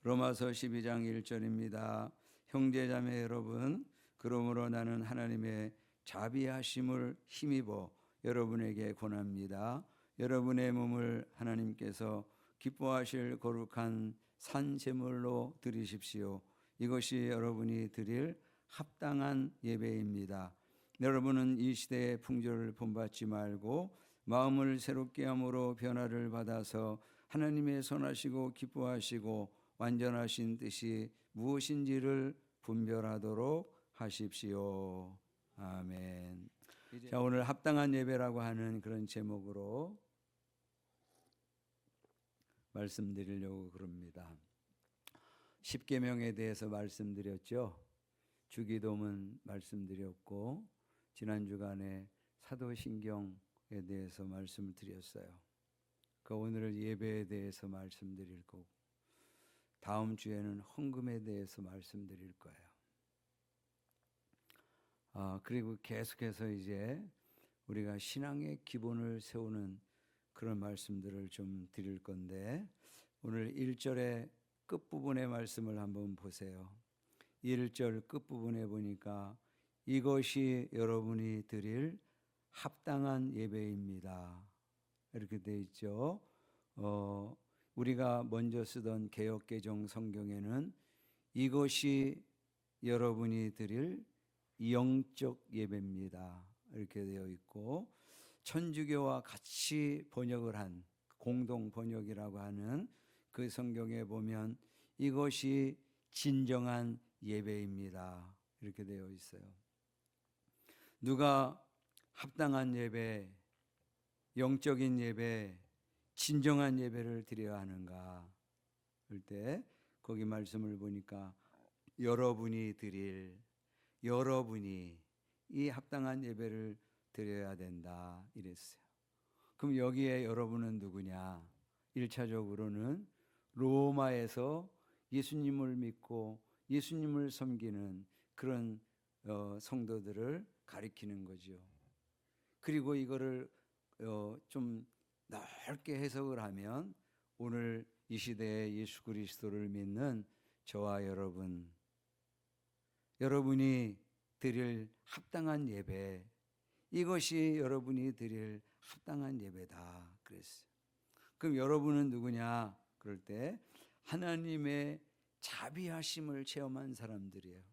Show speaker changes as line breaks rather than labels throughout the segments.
로마서 12장 1절입니다. 형제자매 여러분, 그러므로 나는 하나님의 자비하심을 힘입어 여러분에게 권합니다. 여러분의 몸을 하나님께서 기뻐하실 거룩한 산 제물로 드리십시오. 이것이 여러분이 드릴 합당한 예배입니다. 여러분은 이 시대의 풍조를 본받지 말고 마음을 새롭게 함으로 변화를 받아서 하나님의 선하시고 기뻐하시고 완전하신 뜻이 무엇인지를 분별하도록 하십시오. 아멘. 자, 오늘 합당한 예배라고 하는 그런 제목으로 말씀드리려고 그럽니다. 십계명에 대해서 말씀드렸죠. 주기도문 말씀드렸고 지난 주간에 사도신경에 대해서 말씀을 드렸어요. 오늘 예배에 대해서 말씀드릴 거고 다음 주에는 헌금에 대해서 말씀드릴 거예요. 그리고 계속해서 이제 우리가 신앙의 기본을 세우는 그런 말씀들을 좀 드릴 건데 오늘 1절의 끝부분의 말씀을 한번 보세요. 1절 끝부분에 보니까 이것이 여러분이 드릴 합당한 예배입니다. 이렇게 되어 있죠. 우리가 먼저 쓰던 개역개정 성경에는 이것이 여러분이 드릴 영적 예배입니다. 이렇게 되어 있고 천주교와 같이 번역을 한 공동 번역이라고 하는 그 성경에 보면 이것이 진정한 예배입니다. 이렇게 되어 있어요. 누가 합당한 예배, 영적인 예배, 진정한 예배를 드려야 하는가 할 때 거기 말씀을 보니까 여러분이 이 합당한 예배를 드려야 된다 이랬어요. 그럼 여기에 여러분은 누구냐? 1차적으로는 로마에서 예수님을 믿고 예수님을 섬기는 그런 성도들을 가리키는 거죠. 그리고 이거를 좀 넓게 해석을 하면 오늘 이 시대에 예수 그리스도를 믿는 저와 여러분이 드릴 합당한 예배, 이것이 여러분이 드릴 합당한 예배다 그랬어요. 그럼 여러분은 누구냐? 그럴 때 하나님의 자비하심을 체험한 사람들이에요.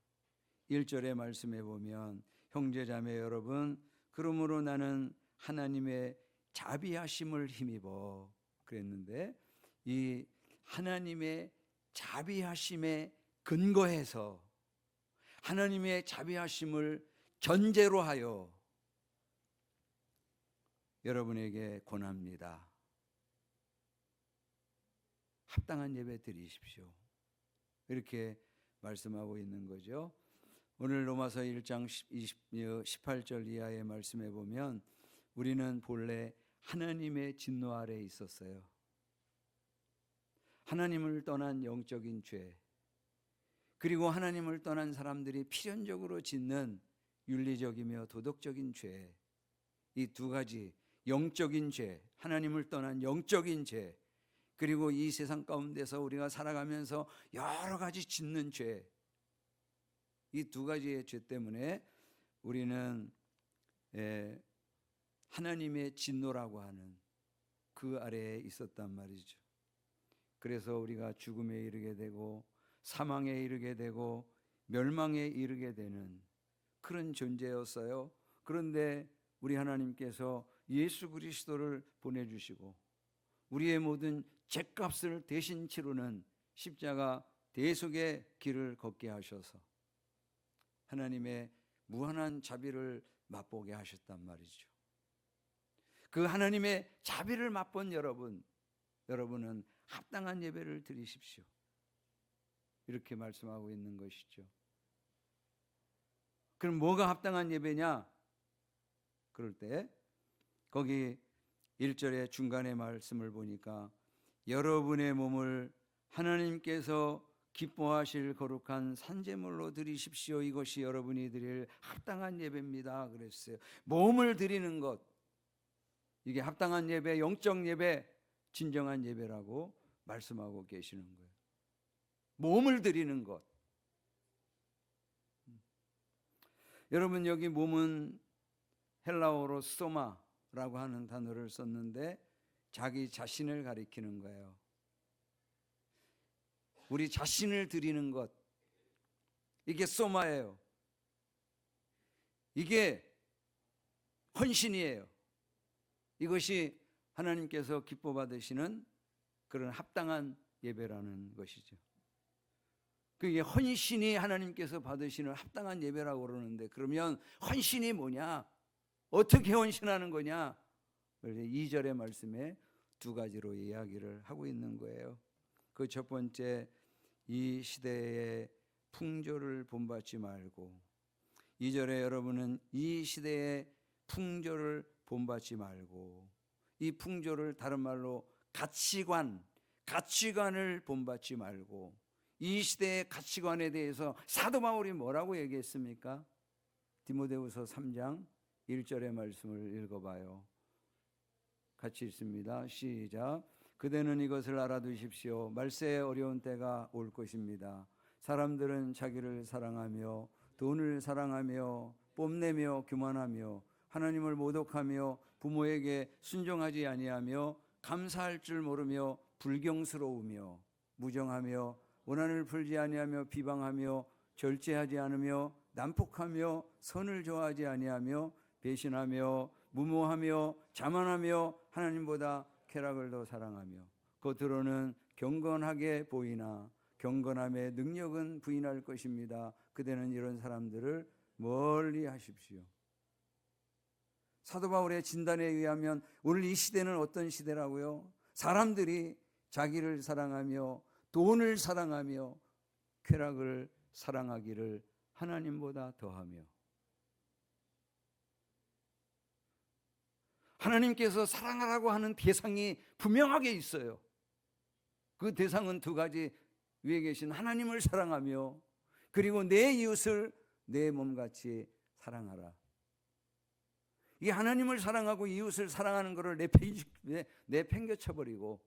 1절의 말씀에 보면 형제자매 여러분, 그러므로 나는 하나님의 자비하심을 힘입어 그랬는데 이 하나님의 자비하심에 근거해서 하나님의 자비하심을 전제로 하여 여러분에게 권합니다. 합당한 예배 드리십시오. 이렇게 말씀하고 있는 거죠. 오늘 로마서 1장 18절 이하의 말씀에 보면 우리는 본래 하나님의 진노 아래에 있었어요. 하나님을 떠난 영적인 죄, 그리고 하나님을 떠난 사람들이 필연적으로 짓는 윤리적이며 도덕적인 죄, 이 두 가지 영적인 죄, 하나님을 떠난 영적인 죄, 그리고 이 세상 가운데서 우리가 살아가면서 여러 가지 짓는 죄, 이 두 가지의 죄 때문에 우리는 하나님의 진노라고 하는 그 아래에 있었단 말이죠. 그래서 우리가 죽음에 이르게 되고 사망에 이르게 되고 멸망에 이르게 되는 그런 존재였어요. 그런데 우리 하나님께서 예수 그리스도를 보내주시고 우리의 모든 죄값을 대신 치르는 십자가 대속의 길을 걷게 하셔서 하나님의 무한한 자비를 맛보게 하셨단 말이죠. 그 하나님의 자비를 맛본 여러분은 합당한 예배를 드리십시오. 이렇게 말씀하고 있는 것이죠. 그럼 뭐가 합당한 예배냐? 그럴 때 거기 1절의 중간의 말씀을 보니까 여러분의 몸을 하나님께서 기뻐하실 거룩한 산제물로 드리십시오. 이것이 여러분이 드릴 합당한 예배입니다 그랬어요. 몸을 드리는 것, 이게 합당한 예배, 영적 예배, 진정한 예배라고 말씀하고 계시는 거예요. 몸을 드리는 것. 여러분, 여기 몸은 헬라어로 소마라고 하는 단어를 썼는데 자기 자신을 가리키는 거예요. 우리 자신을 드리는 것, 이게 소마예요. 이게 헌신이에요. 이것이 하나님께서 기뻐 받으시는 그런 합당한 예배라는 것이죠. 그게 헌신이 하나님께서 받으시는 합당한 예배라고 그러는데, 그러면 헌신이 뭐냐? 어떻게 헌신하는 거냐? 2절의 말씀에 두 가지로 이야기를 하고 있는 거예요. 그 첫 번째, 이 시대의 풍조를 본받지 말고, 2절에 여러분은 이 시대의 풍조를 본받지 말고, 이 풍조를 다른 말로 가치관을 본받지 말고, 이 시대의 가치관에 대해서 사도 바울이 뭐라고 얘기했습니까? 디모데후서 3장 1절의 말씀을 읽어봐요. 같이 읽습니다. 시작. 그대는 이것을 알아두십시오. 말세에 어려운 때가 올 것입니다. 사람들은 자기를 사랑하며 돈을 사랑하며 뽐내며 교만하며 하나님을 모독하며 부모에게 순종하지 아니하며 감사할 줄 모르며 불경스러우며 무정하며 원한을 풀지 아니하며 비방하며 절제하지 않으며 난폭하며 선을 좋아하지 아니하며 배신하며 무모하며 자만하며 하나님보다 쾌락을 더 사랑하며 겉으로는 경건하게 보이나 경건함의 능력은 부인할 것입니다. 그대는 이런 사람들을 멀리 하십시오. 사도 바울의 진단에 의하면 오늘 이 시대는 어떤 시대라고요? 사람들이 자기를 사랑하며 돈을 사랑하며 쾌락을 사랑하기를 하나님보다 더하며, 하나님께서 사랑하라고 하는 대상이 분명하게 있어요. 그 대상은 두 가지. 위에 계신 하나님을 사랑하며, 그리고 내 이웃을 내 몸같이 사랑하라. 이 하나님을 사랑하고 이웃을 사랑하는 것을 내팽개쳐버리고,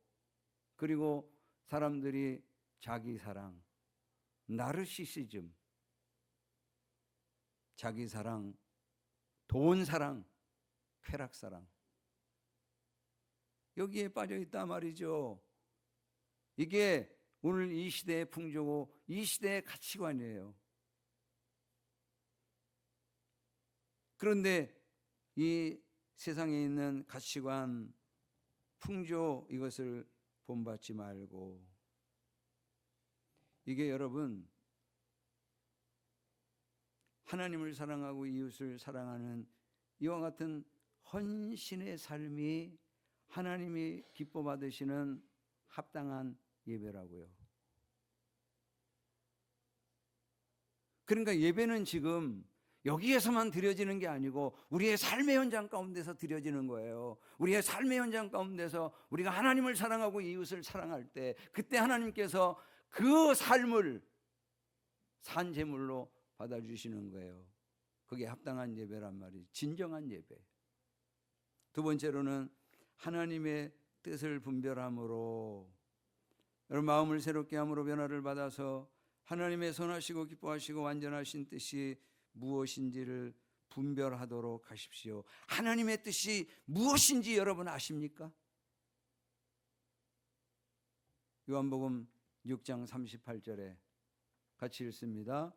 그리고 사람들이 자기 사랑, 나르시시즘, 자기 사랑, 돈 사랑, 쾌락 사랑, 여기에 빠져 있단 말이죠. 이게 오늘 이 시대의 풍조고 이 시대의 가치관이에요. 그런데 이 세상에 있는 가치관, 풍조, 이것을 본받지 말고, 이게 여러분 하나님을 사랑하고 이웃을 사랑하는 이와 같은 헌신의 삶이 하나님이 기뻐 받으시는 합당한 예배라고요. 그러니까 예배는 지금 여기에서만 드려지는 게 아니고 우리의 삶의 현장 가운데서 드려지는 거예요. 우리의 삶의 현장 가운데서 우리가 하나님을 사랑하고 이웃을 사랑할 때, 그때 하나님께서 그 삶을 산 제물로 받아주시는 거예요. 그게 합당한 예배란 말이에요. 진정한 예배. 두 번째로는 하나님의 뜻을 분별함으로, 여러분 마음을 새롭게 함으로 변화를 받아서 하나님의 선하시고 기뻐하시고 완전하신 뜻이 무엇인지를 분별하도록 하십시오. 하나님의 뜻이 무엇인지 여러분 아십니까? 요한복음 6장 38절에 같이 읽습니다.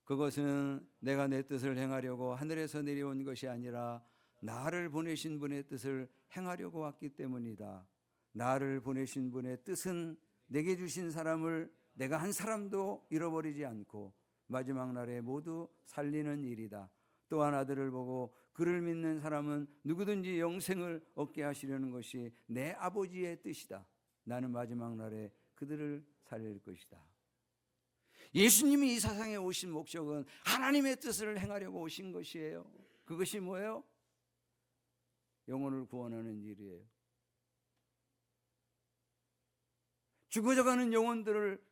그것은 내가 내 뜻을 행하려고 하늘에서 내려온 것이 아니라 나를 보내신 분의 뜻을 행하려고 왔기 때문이다. 나를 보내신 분의 뜻은 내게 주신 사람을 내가 한 사람도 잃어버리지 않고 마지막 날에 모두 살리는 일이다. 또한 아들을 보고 그를 믿는 사람은 누구든지 영생을 얻게 하시려는 것이 내 아버지의 뜻이다. 나는 마지막 날에 그들을 살릴 것이다. 예수님이 이 세상에 오신 목적은 하나님의 뜻을 행하려고 오신 것이에요. 그것이 뭐예요? 영혼을 구원하는 일이에요. 죽어져가는 영혼들을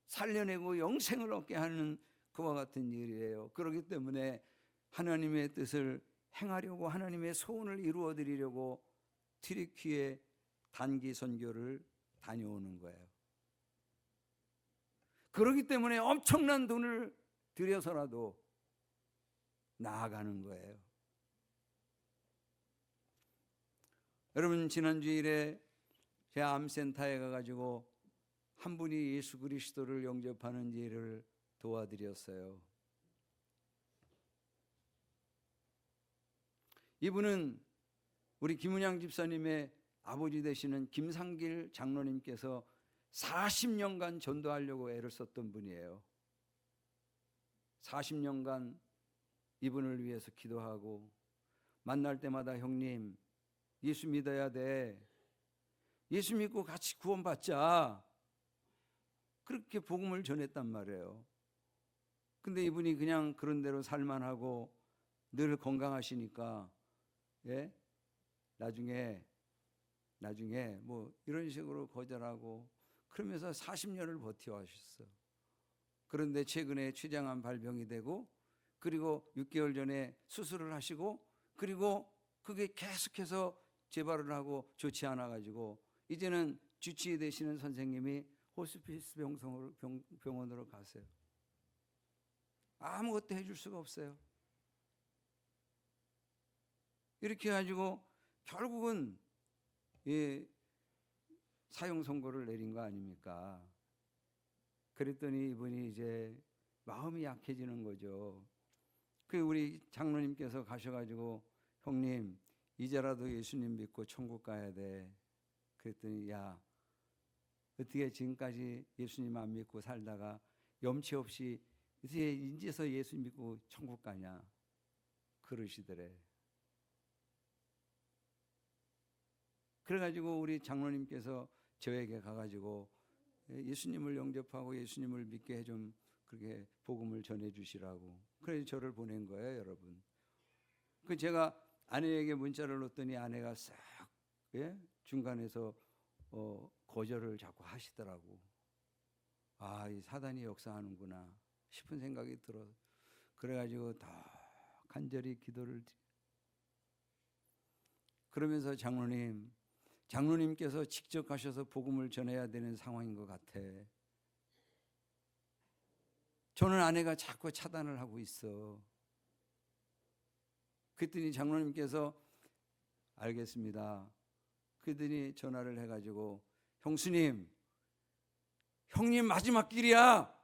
살려내고 영생을 얻게 하는 그와 같은 일이에요. 그렇기 때문에 하나님의 뜻을 행하려고, 하나님의 소원을 이루어 드리려고 튀르키예 단기 선교를 다녀오는 거예요. 그렇기 때문에 엄청난 돈을 들여서라도 나아가는 거예요. 여러분, 지난 주일에 제 암센터에 가가지고 한 분이 예수 그리스도를 영접하는 일을 도와드렸어요. 이분은 우리 김은양 집사님의 아버지 되시는 김상길 장로님께서 40년간 전도하려고 애를 썼던 분이에요. 40년간 이분을 위해서 기도하고 만날 때마다 형님 예수 믿어야 돼. 예수 믿고 같이 구원받자. 그렇게 복음을 전했단 말이에요. 근데 이분이 그냥 그런 대로 살만하고 늘 건강하시니까 나중에 뭐 이런 식으로 거절하고 그러면서 40년을 버텨하셨어. 그런데 최근에 췌장암 발병이 되고 그리고 6개월 전에 수술을 하시고 그리고 그게 계속해서 재발을 하고 좋지 않아 가지고 이제는 주치의 되시는 선생님이 호스피스 병원으로 가세요. 아무것도 해줄 수가 없어요. 이렇게 가지고 결국은 사형 선고를 내린 거 아닙니까? 그랬더니 이분이 이제 마음이 약해지는 거죠. 그 우리 장로님께서 가셔가지고 형님 이제라도 예수님 믿고 천국 가야 돼. 그랬더니 야 어떻게 지금까지 예수님 안 믿고 살다가 염치 없이 이제 인제서 예수 믿고 천국 가냐 그러시더래. 그래가지고 우리 장로님께서 저에게 가가지고 예수님을 영접하고 예수님을 믿게 해 좀 그렇게 복음을 전해주시라고 그래서 저를 보낸 거예요, 여러분. 그 제가 아내에게 문자를 넣었더니 아내가 싹 중간에서 거절을 자꾸 하시더라고. 아, 이 사단이 역사하는구나 싶은 생각이 들어. 그래가지고 더 간절히 기도를 그러면서 장로님께서 직접 가셔서 복음을 전해야 되는 상황인 것 같아. 저는 아내가 자꾸 차단을 하고 있어. 그랬더니 장로님께서 알겠습니다. 그랬더니 전화를 해가지고 형수님, 형님 마지막 길이야.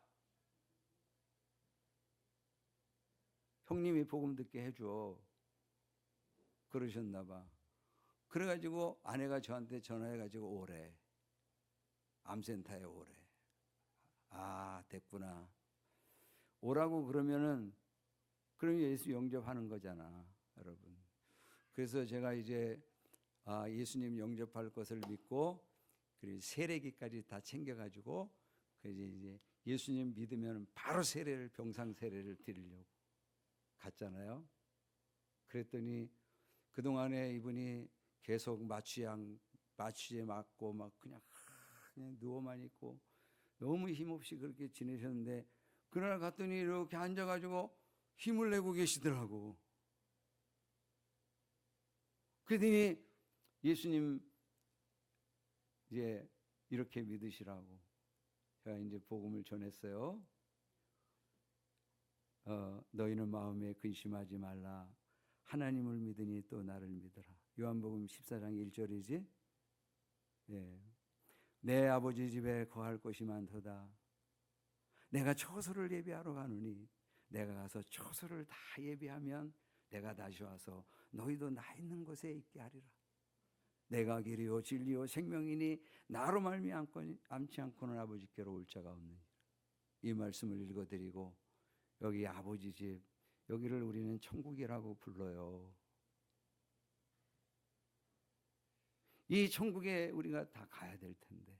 형님이 복음 듣게 해줘. 그러셨나 봐. 그래가지고 아내가 저한테 전화해가지고 오래. 암센터에 오래. 아, 됐구나. 오라고 그러면은 그럼 예수 영접하는 거잖아, 여러분. 그래서 제가 이제 예수님 영접할 것을 믿고 그리고 세례기까지 다 챙겨가지고 그래서 이제 예수님 믿으면 바로 세례를 병상 세례를 드리려고 갔잖아요. 그랬더니 그 동안에 이분이 계속 마취제 맞고 막 그냥 누워만 있고 너무 힘없이 그렇게 지내셨는데 그날 갔더니 이렇게 앉아가지고 힘을 내고 계시더라고. 그랬더니 예수님 이제 이렇게 믿으시라고 제가 이제 복음을 전했어요. 너희는 마음에 근심하지 말라. 하나님을 믿으니 또 나를 믿으라. 요한복음 14장 1절이지. 내 아버지 집에 거할 곳이 많도다. 내가 처소를 예비하러 가노니 내가 가서 처소를 다 예비하면 내가 다시 와서 너희도 나 있는 곳에 있게 하리라. 내가 길이요 진리요 생명이니 나로 말미암지 않고는 아버지께로 올 자가 없느니라. 이 말씀을 읽어드리고 여기 아버지 집 여기를 우리는 천국이라고 불러요. 이 천국에 우리가 다 가야 될 텐데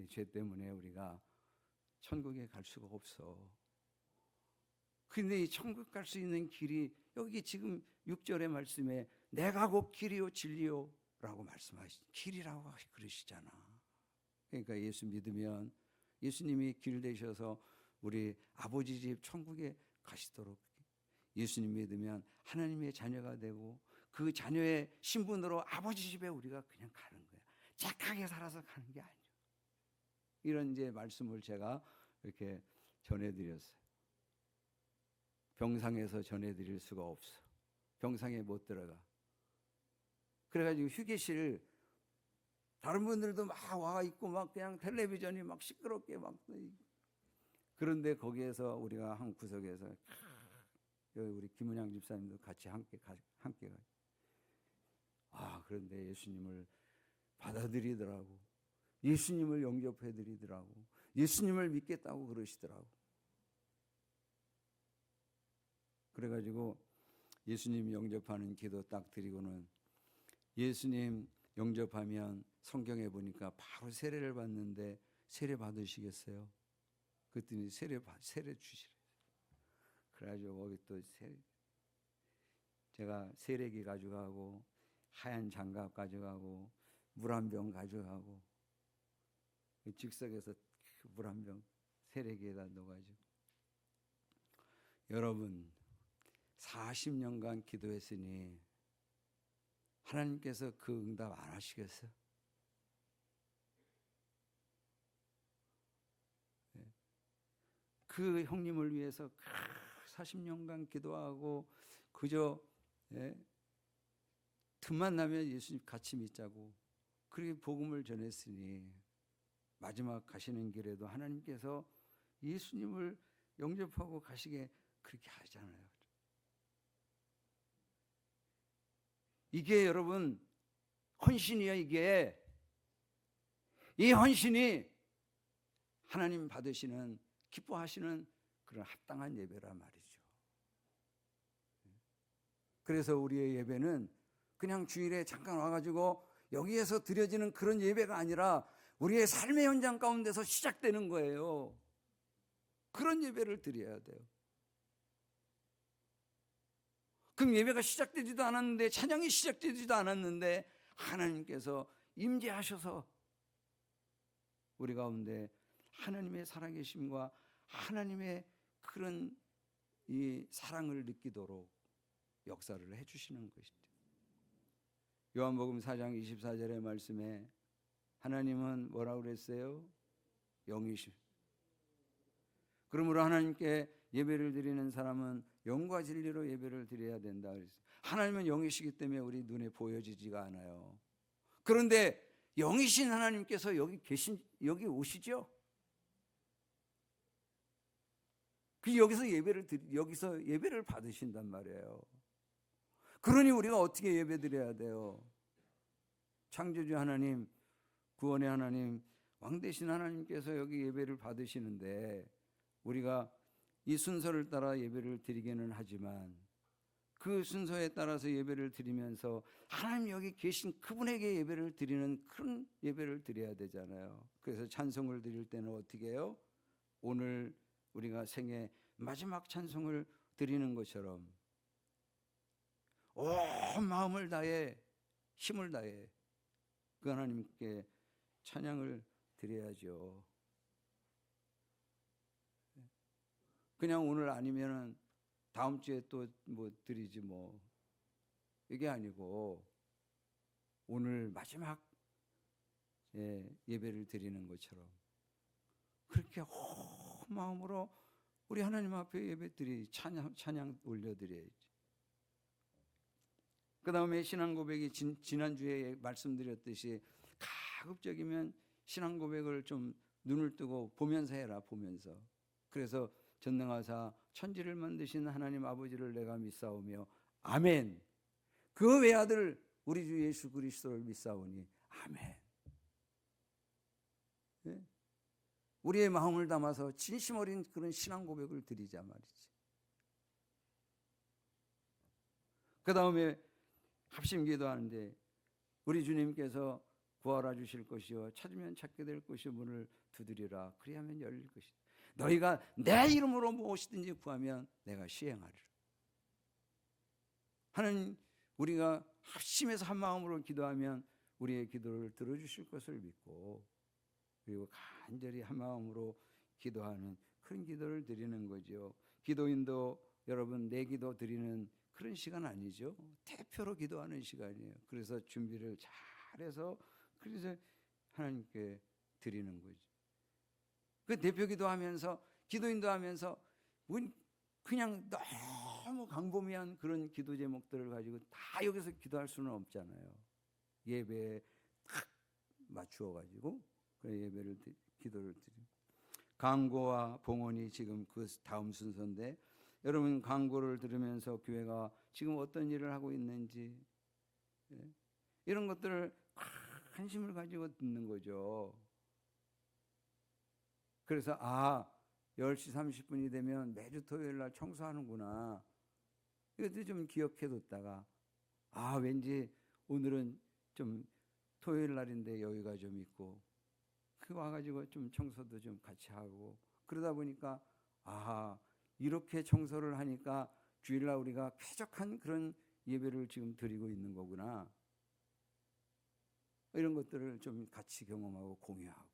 죄 때문에 우리가 천국에 갈 수가 없어. 근데 이 천국 갈 수 있는 길이 여기 지금 6절의 말씀에 내가 곧 길이요 진리요 라고 말씀하시 길이라고 그러시잖아. 그러니까 예수 믿으면 예수님이 길 되셔서 우리 아버지 집 천국에 가시도록 예수님 믿으면 하나님의 자녀가 되고 그 자녀의 신분으로 아버지 집에 우리가 그냥 가는 거야. 착하게 살아서 가는 게 아니야. 이런 이제 말씀을 제가 이렇게 전해드렸어요. 병상에서 전해드릴 수가 없어. 병상에 못 들어가. 그래가지고 휴게실 다른 분들도 막 와 있고 막 그냥 텔레비전이 막 시끄럽게 막, 그런데 거기에서 우리가 한 구석에서 우리 김은양 집사님도 같이 함께 가. 그런데 예수님을 받아들이더라고. 예수님을 영접해드리더라고. 예수님을 믿겠다고 그러시더라고. 그래가지고 예수님 영접하는 기도 딱 드리고는, 예수님 영접하면 성경에 보니까 바로 세례를 받는데 세례 받으시겠어요? 그랬더니 세례 주시래. 그래가지고 거기 또 제가 세례기 가져가고 하얀 장갑 가져가고 물 한 병 가져가고 즉석에서 물 한 병 세례기에다 넣어가지고, 여러분 40년간 기도했으니 하나님께서 그 응답 안 하시겠어요? 그 형님을 위해서 40년간 기도하고 그저 틈만 나면 예수님 같이 믿자고 그렇게 복음을 전했으니, 마지막 가시는 길에도 하나님께서 예수님을 영접하고 가시게 그렇게 하잖아요. 이게 여러분 헌신이야. 이게 이 헌신이 하나님 받으시는, 기뻐하시는 그런 합당한 예배란 말이죠. 그래서 우리의 예배는 그냥 주일에 잠깐 와가지고 여기에서 드려지는 그런 예배가 아니라 우리의 삶의 현장 가운데서 시작되는 거예요. 그런 예배를 드려야 돼요. 그럼 예배가 시작되지도 않았는데, 찬양이 시작되지도 않았는데 하나님께서 임재하셔서 우리 가운데 하나님의 살아계심과 하나님의 그런 이 사랑을 느끼도록 역사를 해주시는 것이죠. 요한복음 4장 24절의 말씀에 하나님은 뭐라고 그랬어요? 영이시. 그러므로 하나님께 예배를 드리는 사람은 영과 진리로 예배를 드려야 된다 그랬어요. 하나님은 영이시기 때문에 우리 눈에 보여지지가 않아요. 그런데 영이신 하나님께서 여기 오시죠? 여기서 예배를 받으신단 말이에요. 그러니 우리가 어떻게 예배 드려야 돼요? 창조주 하나님, 구원의 하나님, 왕 되신 하나님께서 여기 예배를 받으시는데, 우리가 이 순서를 따라 예배를 드리기는 하지만 그 순서에 따라서 예배를 드리면서 하나님 여기 계신 그분에게 예배를 드리는 그런 예배를 드려야 되잖아요. 그래서 찬송을 드릴 때는 어떻게 해요? 오늘 우리가 생애 마지막 찬송을 드리는 것처럼 온 마음을 다해, 힘을 다해 그 하나님께 찬양을 드려야죠. 그냥 오늘 아니면은 다음 주에 또 뭐 드리지 뭐, 이게 아니고 오늘 마지막 예배를 드리는 것처럼 그렇게 온 마음으로 우리 하나님 앞에 예배드리, 찬양 올려드려야지. 그 다음에 신앙 고백이 지난주에 말씀드렸듯이 가급적이면 신앙 고백을 좀 눈을 뜨고 보면서 해라. 보면서. 그래서 전능하사 천지를 만드신 하나님 아버지를 내가 믿사오며 아멘. 그 외아들 우리 주 예수 그리스도를 믿사오니 아멘. 네? 우리의 마음을 담아서 진심 어린 그런 신앙 고백을 드리자 말이지. 그 다음에 합심 기도하는데 우리 주님께서 구하라 주실 것이요 찾으면 찾게 될 것이요 문을 두드리라 그리하면 열릴 것이다. 너희가 내 이름으로 무엇이든지 구하면 내가 시행하리라. 하나님, 우리가 합심해서 한 마음으로 기도하면 우리의 기도를 들어주실 것을 믿고, 그리고 간절히 한 마음으로 기도하는 그런 기도를 드리는 거죠. 기도인도 여러분 내 기도 드리는 그런 시간 아니죠. 대표로 기도하는 시간이에요. 그래서 준비를 잘해서 그래서 하나님께 드리는 거죠. 그 대표 기도하면서 기도인도 하면서 그냥 너무 광범위한 그런 기도 제목들을 가지고 다 여기서 기도할 수는 없잖아요. 예배에 딱 맞추어 가지고 그 예배를 기도를 드리고, 강고와 봉헌이 지금 그 다음 순서인데, 여러분 강고를 들으면서 교회가 지금 어떤 일을 하고 있는지, 이런 것들을 관심을 가지고 듣는 거죠. 그래서 10시 30분이 되면 매주 토요일 날 청소하는구나, 이것도 좀 기억해 뒀다가 왠지 오늘은 좀 토요일 날인데 여유가 좀 있고, 그 와가지고 좀 청소도 좀 같이 하고, 그러다 보니까 이렇게 청소를 하니까 주일날 우리가 쾌적한 그런 예배를 지금 드리고 있는 거구나, 이런 것들을 좀 같이 경험하고 공유하고,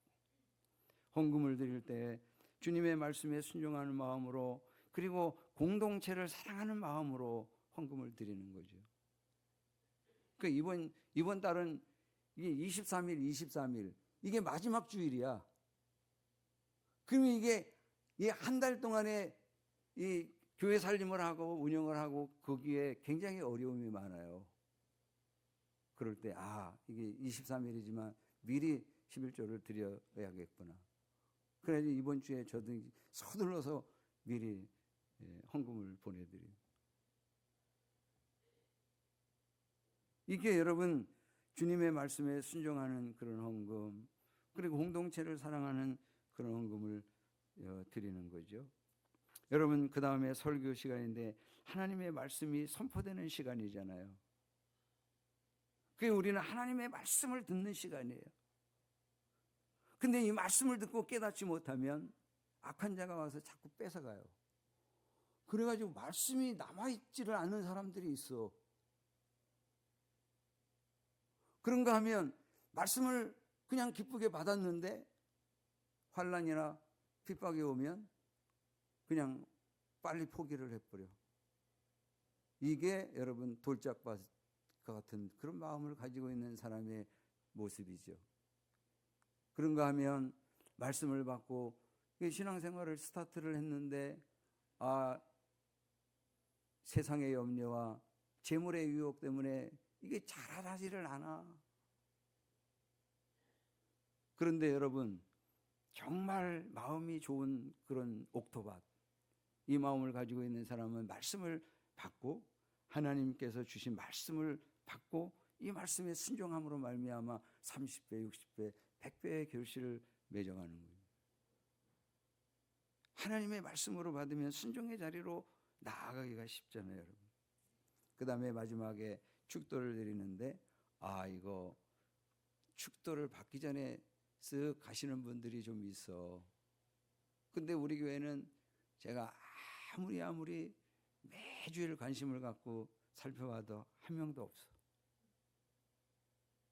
헌금을 드릴 때 주님의 말씀에 순종하는 마음으로, 그리고 공동체를 사랑하는 마음으로 헌금을 드리는 거죠. 그러니까 이번 달은 이게 23일 이게 마지막 주일이야. 그러면 이게 이 한 달 동안에 이 교회 살림을 하고 운영을 하고 거기에 굉장히 어려움이 많아요. 그럴 때 이게 23일이지만 미리 11조를 드려야겠구나. 그래서 이번 주에 저도 서둘러서 미리 헌금을 보내드려요. 이게 여러분 주님의 말씀에 순종하는 그런 헌금, 그리고 공동체를 사랑하는 그런 헌금을 드리는 거죠. 여러분 그 다음에 설교 시간인데 하나님의 말씀이 선포되는 시간이잖아요. 그게 우리는 하나님의 말씀을 듣는 시간이에요. 근데 이 말씀을 듣고 깨닫지 못하면 악한 자가 와서 자꾸 뺏어가요. 그래가지고 말씀이 남아있지를 않는 사람들이 있어. 그런가 하면 말씀을 그냥 기쁘게 받았는데 환난이나 핍박이 오면 그냥 빨리 포기를 해버려. 이게 여러분 돌짝밭과 같은 그런 마음을 가지고 있는 사람의 모습이죠. 그런가 하면 말씀을 받고 신앙생활을 스타트를 했는데 세상의 염려와 재물의 유혹 때문에 이게 자라나지를 않아. 그런데 여러분 정말 마음이 좋은 그런 옥토밭, 이 마음을 가지고 있는 사람은 말씀을 받고 하나님께서 주신 말씀을 받고 이 말씀에 순종함으로 말미암아 30배, 60배, 100배의 결실을 맺어가는 거예요. 하나님의 말씀으로 받으면 순종의 자리로 나아가기가 쉽잖아요, 여러분. 그 다음에 마지막에 축도를 드리는데 이거 축도를 받기 전에 쓱 가시는 분들이 좀 있어. 근데 우리 교회는 제가 아무리 매주일 관심을 갖고 살펴봐도 한 명도 없어.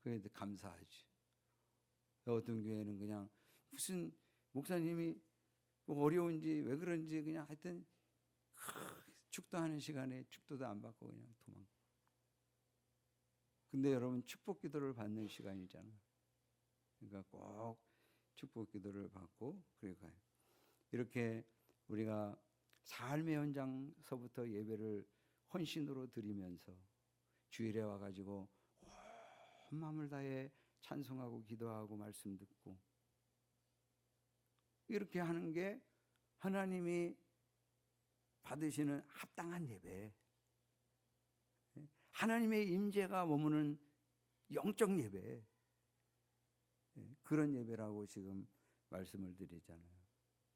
그래도 감사하지. 어떤 교회는 그냥 무슨 목사님이 뭐 어려운지 왜 그런지 그냥 하여튼 축도하는 시간에 축도도 안 받고 그냥 도망. 근데 여러분 축복 기도를 받는 시간이잖아요. 그러니까 꼭 축복 기도를 받고 그러니까 이렇게 우리가 삶의 현장서부터 예배를 헌신으로 드리면서 주일에 와가지고 온 마음을 다해 찬송하고 기도하고 말씀 듣고 이렇게 하는 게 하나님이 받으시는 합당한 예배, 하나님의 임재가 머무는 영적 예배, 그런 예배라고 지금 말씀을 드리잖아요.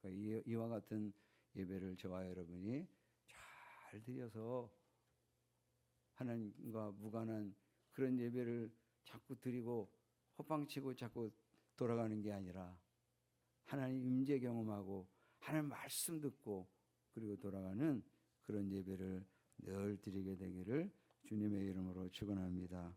그러니까 이와 같은 예배를 저와 여러분이 잘 드려서 하나님과 무관한 그런 예배를 자꾸 드리고 헛방치고 자꾸 돌아가는 게 아니라 하나님 임재 경험하고 하나님 말씀 듣고 그리고 돌아가는 그런 예배를 늘 드리게 되기를 주님의 이름으로 축원합니다.